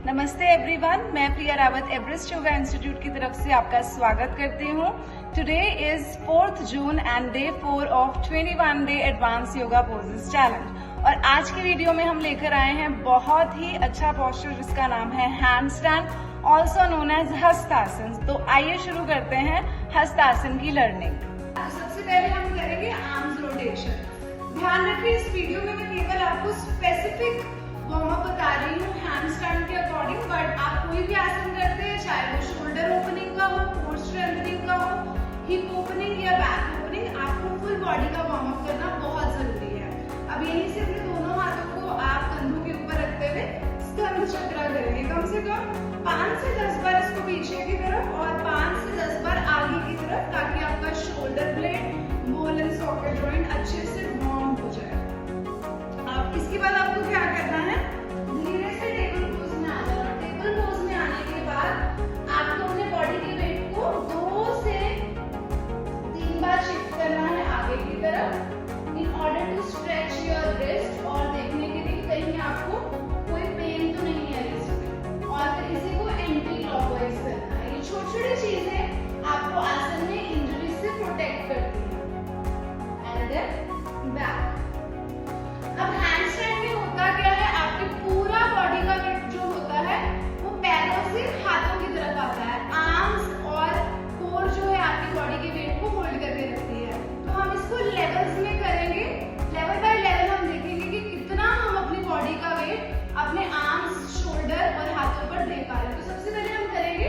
नमस्ते एवरीवन, मैं Priya Rawat Everest Yoga Institute की तरफ से आपका स्वागत करती हूँ। Today is 4th June and day 4 of 21 day advance yoga poses challenge. और आज की वीडियो में हम लेकर आए हैं बहुत ही अच्छा पोस्चर जिसका नाम है handstand, also known as Hastasana. तो आइए शुरू करते हैं हस्तासन की लर्निंग। सबसे पहले हम करेंगे आर्म्स रोटेशन। ध्यान रखिए, इस वीडियो में मैं केवल आपको स्पेसिफिक वार्म अप बता रही हूँ हैंड स्टैंड के अकॉर्डिंग, बट आप कोई भी आसन करते हैं, चाहे वो शोल्डर ओपनिंग का हो, कोर स्ट्रेंथनिंग का हो, हिप ओपनिंग या बैक ओपनिंग, आपको फुल बॉडी का वार्म अप करना बहुत जरूरी है। अब यहीं से अपने दोनों हाथों को आप कंधों के ऊपर रखते हुए स्कंद चक्र करेंगे। कम से कम 5 से 10 बार इसको पीछे की तरफ और 5 से 10 बार आगे की तरफ, ताकि आपका shoulder blade, ball and socket joint अच्छे से वार्म हो जाए। अब इसके बाद आपको क्या करना है, धीरे से टेबल पोज में आ जाना। टेबल पोज में आने के बाद आपको अपने बॉडी के वेट को 2 से 3 बार शिफ्ट करना है आगे की तरफ, in order to stretch your wrist, और देखने के लिए कहीं आपको कोई पेन तो नहीं है रिस्ट में। और फिर इसी को एंटी क्लॉकवाइज करना है। ये छोटी छोटी चीजें आपको आसन में इंजरी से प्रोटेक्ट करती है। And then back. अब हैंड स्टैंड में होता क्या है, आपके पूरा बॉडी का वेट जो होता है वो पैरों से हाथों की तरफ आता है। आर्म्स और कोर जो है आपकी बॉडी के वेट को होल्ड करके रखती है। तो हम इसको लेवल्स में करेंगे, लेवल बाय लेवल हम देखेंगे कि कितना हम अपनी बॉडी का वेट अपने आर्म्स, शोल्डर और हाथों पर दे पा रहे हैं। तो सबसे पहले हम करेंगे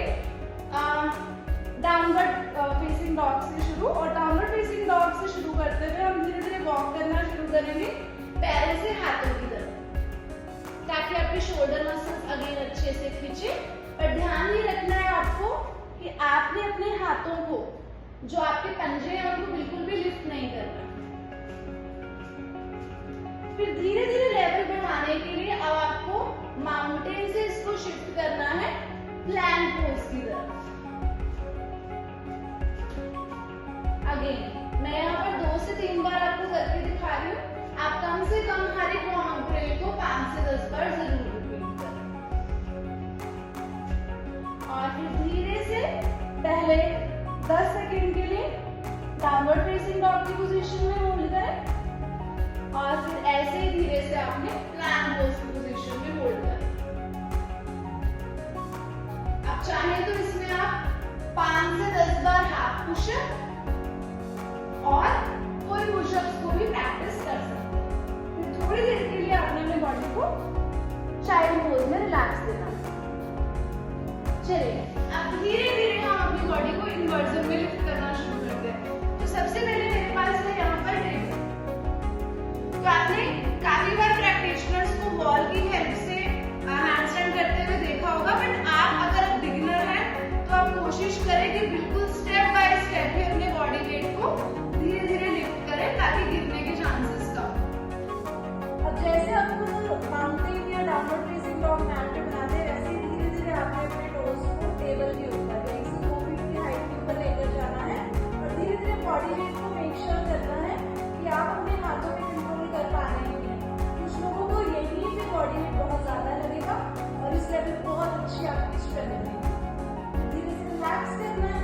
डाउनवर्ड फेसिंग डॉग से शुरू, और डाउनवर्ड फेसिंग डॉग से शुरू करते हुए हम धीरे धीरे वॉक करना शुरू करेंगे पैरों से हाथों की तरफ, ताकि आपके शोल्डर मसल्स अगेन अच्छे से खींचे। पर ध्यान ये रखना है आपको कि आपने अपने हाथों को, जो आपके पंजे हैं, उनको बिल्कुल भी लिफ्ट नहीं करना। फिर धीरे धीरे लेवल बढ़ाने के लिए अब आपको माउंटेन से इसको शिफ्ट करना है प्लैंक पोज की तरफ। अगेन मैं यहाँ पर 2 से 3 बार आपको करके दिखा रही हूँ। आप कम से कम हर एक वार्म अप ड्रिल को 5 से 10 बार जरूर रिपीट करें। और फिर धीरे से पहले 10 सेकंड के लिए डाउनवर्ड फेसिंग डॉग की पोजीशन में होल्ड करें, और फिर ऐसे ही धीरे से आपने प्लैंक पोज की पोजीशन में होल्ड करें। आप चाहें तो इसमें आप 5 से 10 बार हाफ पुशअप और फुल पुशअप्स को भी प्रैक्टिस कर सकते हैं। थोड़ी देर के लिए आपने अपने बॉडी को चाइल्ड पोज में रिलैक्स देना। चलिए अब धीरे धीरे हम अपनी बॉडी को इन्वर्जन में लिफ्ट करना शुरू करते हैं। तो सबसे पहले मेरे पास है यहाँ पर टेबल। तो आपने काफी बार प्रैक्टिशनर्स को वॉल की हेल्प से हैंड स्टैंड करते हुए देखा होगा, बट आप अगर बिगिनर हैं तो आप कोशिश करें कि बिल्कुल स्टेप बाय स्टेप ही अपने बॉडी वेट को धीरे धीरे लिफ्ट करें, ताकि गिरने के चांसेस कम। अब जैसे आपको माउंटेन या डाउनवर्ड फेसिंग डॉग मैट पे बनाते हैं, वैसे ही धीरे धीरे आपने अपने टोज को टेबल के ऊपर 1 से 2 फीट की हाइट के ऊपर लेकर जाना है, और धीरे धीरे बॉडी वेट को मेक श्योर करना है कि आप अपने हाथों पे कंट्रोल कर पा रहे हैं। कुछ लोगों को यहीं पे बॉडी वेट बहुत ज्यादा लगेगा और इस लेवल बहुत अच्छी आपकी स्ट्रेंथ मिलेगी। धीरे से रिलैक्स करना है।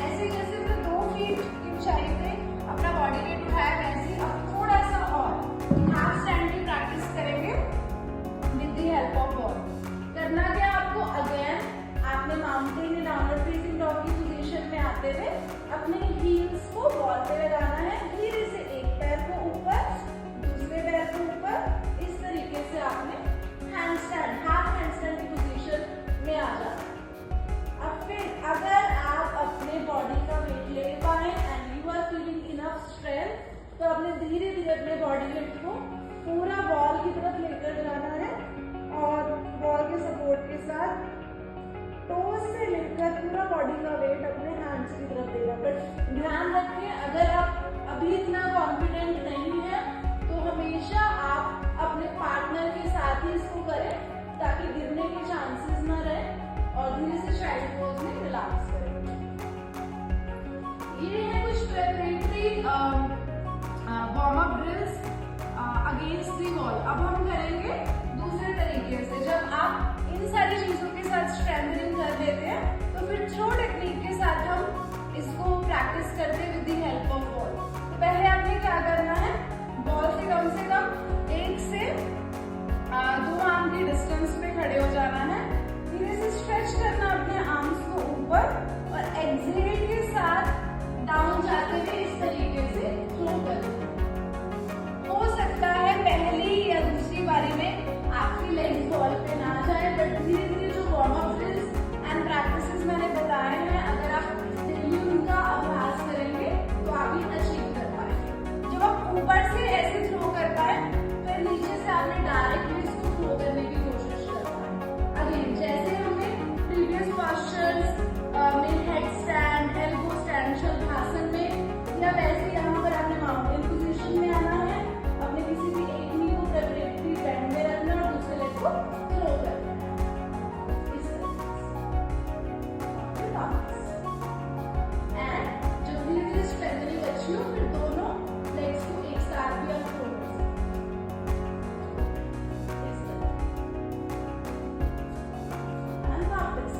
ऐसे जैसे हमने 2 फीट की ऊंचाई पे अपना बॉडी वेट उठाया, वैसे ही अब थोड़ा सा और हाफ स्टैंड की प्रैक्टिस करेंगे with the help of ball. करना क्या आपको, अगेन आपने माउंटेन या डाउनवर्ड फेसिंग डॉग की पोजीशन में आते हुए अपने हील्स को बॉल पे लगाना है। धीरे से एक पैर को ऊपर, दूसरे पैर को ऊपर, इस तरीके से आपने hand stand, half hand stand की पोजीशन में आ जाना है। अब फिर अगर आप अपने बॉडी का वेट ले पाए and you are feeling enough strength, तो आपने धीरे धीरे अपने बॉडी वेट को पूरा वॉल की तरफ लेकर जाना है, और वॉल के सपोर्ट के साथ टोज से लेकर पूरा बॉडी का वेट अपने हैंड्स की तरफ देना। बट ध्यान रखें, अगर आप अभी इतना कॉन्फिडेंट नहीं है तो हमेशा आप अपने पार्टनर के साथ ही इसको करें, ताकि गिरने के चांसेस ना रहे, और धीरे से चाइल्ड पोज में रिलैक्स करें। ये है कुछ preparatory warm up drills against the wall. अब हम करेंगे दूसरे तरीके से। जब आप इन सारी चीजों के साथ स्ट्रेंथनिंग कर लेते हैं, तो फिर थ्रो टेक्निक के साथ हम इसको प्रैक्टिस करते हैं with the help of ball. तो पहले आपने क्या करना है, बॉल से कम 1 से 2 आर्म की डिस्टेंस पे खड़े हो जाना है। धीरे से स्ट्रेच करना अपने आर्म्स को ऊपर और एक्सहेल के साथ डाउन जाते हुए इस तरीके से थ्रो करना। हो सकता है पहली या दूसरी बारी में आपकी लेग्स बॉल पे ना जाए, बट धीरे धीरे जो warm up drills and practices मैंने बताए हैं, अगर आप डेली उनका अभ्यास करेंगे तो आप ये अचीव कर पाएंगे। जब आप ऊपर से ऐसे थ्रो कर पाए, फिर नीचे से आपने डायरेक्टली इसको थ्रो करने की कोशिश करना है। अगेन जैसे हमने प्रीवियस पोस्चर्स में हेड स्टैंड, एल्बो स्टैंड, शलभासन में, या वैसे यहाँ पर आपने माउंटेन पोजीशन में आना है, अपने किसी भी एक नी को प्रेफरेबली बेंड में रखना और दूसरे लेग को थ्रो करना है इस तरीके से। एंड जब धीरे धीरे स्ट्रेंथनिंग अच्छी हो, फिर दोनों लेग्स को एक साथ भी आप थ्रो कर सकते हैं इस तरह। एंड वापस।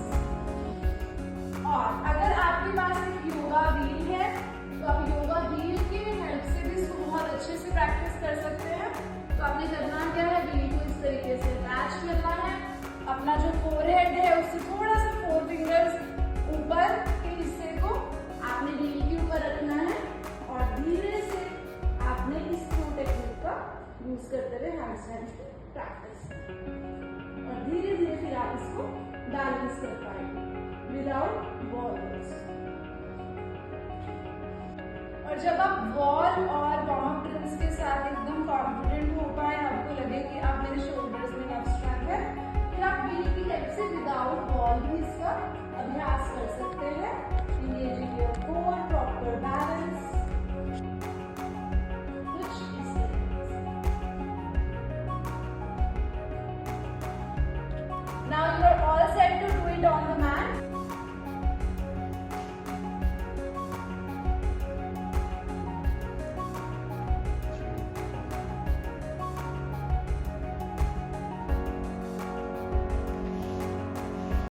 और अगर आपके पास एक योगा व्हील है, तो आप योगा व्हील की हेल्प से भी इसको बहुत अच्छे से प्रैक्टिस कर सकते हैं। तो आपने करना क्या है, व्हील को इस तरीके से अटैच करना है, अपना जो फोरहेड है उससे थोड़ा सा 4 फिंगर्स ऊपर के हिस्से को आपने व्हील के ऊपर रखना है और धीरे से आपने इस थ्रो टेक्निक का यूज करते हुए हैंडस्टैंड की प्रैक्टिस, और धीरे धीरे फिर आप इसको बैलेंस कर पाएंगे विदाउट बॉल। और जब आप बॉल और वार्म अप ड्रिल्स के साथ एकदम कॉन्फिडेंट हो पाए, आपको लगे कि आप मेरे शोल्डर